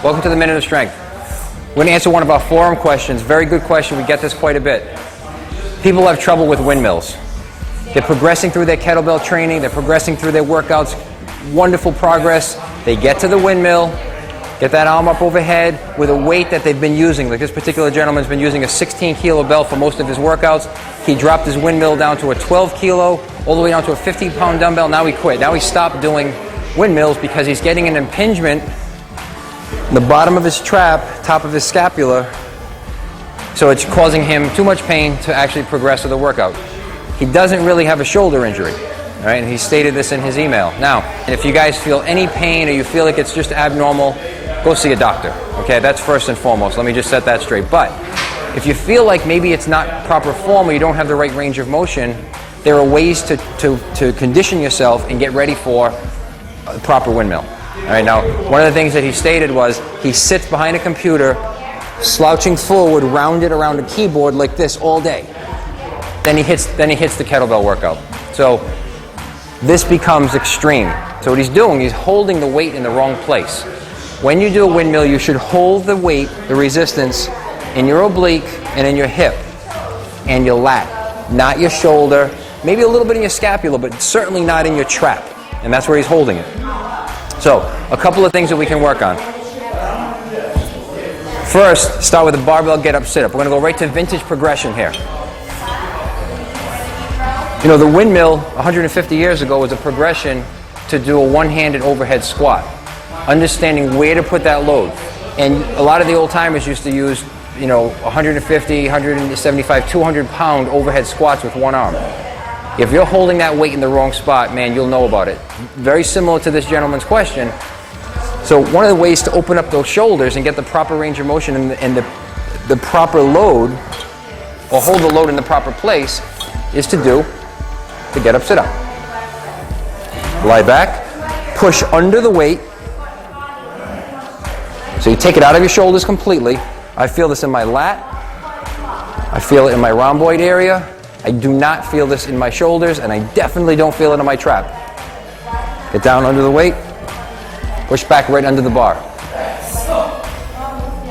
Welcome to the Minute of Strength. We're going to answer one of our forum questions. Very good question. We get this quite a bit. People have trouble with windmills. They're progressing through their kettlebell training. They're progressing through their workouts. Wonderful progress. They get to the windmill, get that arm up overhead with a weight that they've been using. Like this particular gentleman's been using a 16-kilo belt for most of his workouts. He dropped his windmill down to a 12-kilo, all the way down to a 15-pound dumbbell. Now he quit. Now he stopped doing windmills because he's getting an impingement in the bottom of his trap, top of his scapula. So it's causing him too much pain to actually progress with the workout. He doesn't really have a shoulder injury. All right, and he stated this in his email. Now, if you guys feel any pain or you feel like it's just abnormal, go see a doctor. Okay, that's first and foremost. Let me just set that straight. But if you feel like maybe it's not proper form or you don't have the right range of motion, there are ways to condition yourself and get ready for a proper windmill. All right, now, one of the things that he stated was he sits behind a computer, slouching forward, rounded around a keyboard like this all day. Then he hits the kettlebell workout. So this becomes extreme. So what he's doing, he's holding the weight in the wrong place. When you do a windmill, you should hold the weight, the resistance, in your oblique and in your hip and your lat, not your shoulder, maybe a little bit in your scapula, but certainly not in your trap. And that's where he's holding it. So, a couple of things that we can work on. First, start with a barbell get up, sit up. We're going to go right to vintage progression here. You know, the windmill 150 years ago was a progression to do a one-handed overhead squat. Understanding where to put that load. And a lot of the old timers used to use, 150, 175, 200-pound overhead squats with one arm. If you're holding that weight in the wrong spot, man, you'll know about it. Very similar to this gentleman's question. So one of the ways to open up those shoulders and get the proper range of motion and the proper load, or hold the load in the proper place, is to do the get up, sit up. Lie back, push under the weight. So you take it out of your shoulders completely. I feel this in my lat. I feel it in my rhomboid area. I do not feel this in my shoulders, and I definitely don't feel it in my trap. Get down under the weight. Push back right under the bar.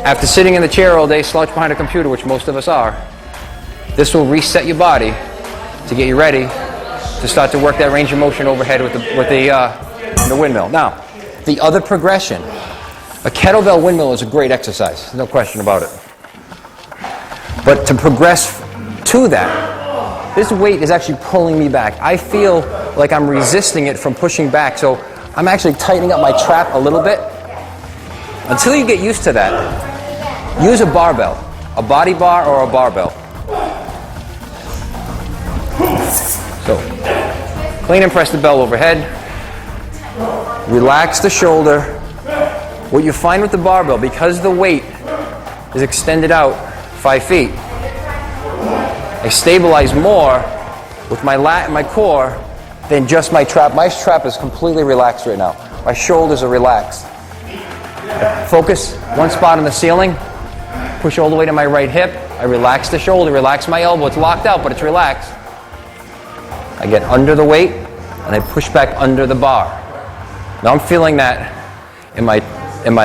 After sitting in the chair all day, slouch behind a computer, which most of us are, this will reset your body to get you ready to start to work that range of motion overhead with the windmill. Now, the other progression. A kettlebell windmill is a great exercise, no question about it. But to progress to that, this weight is actually pulling me back. I feel like I'm resisting it from pushing back, so I'm actually tightening up my trap a little bit. Until you get used to that, use a barbell, a body bar or a barbell. So, clean and press the bell overhead. Relax the shoulder. What you find with the barbell, because the weight is extended out 5 feet, I stabilize more with my lat and my core than just my trap. My trap is completely relaxed right now. My shoulders are relaxed. Focus one spot on the ceiling. Push all the way to my right hip. I relax the shoulder, relax my elbow. It's locked out, but it's relaxed. I get under the weight, and I push back under the bar. Now I'm feeling that in my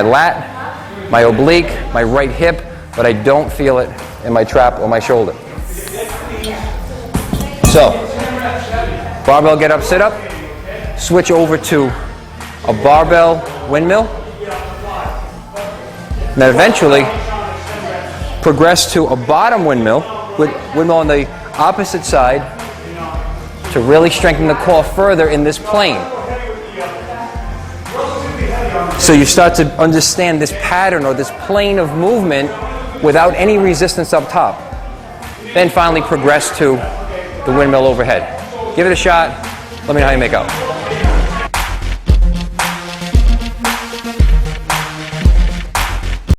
lat, my oblique, my right hip, but I don't feel it in my trap or my shoulder. So, barbell get up, sit up, switch over to a barbell windmill, and then eventually progress to a bottom windmill, with windmill on the opposite side to really strengthen the core further in this plane. So you start to understand this pattern or this plane of movement without any resistance up top. Then finally progress to the windmill overhead. Give it a shot. Let me know how you make out.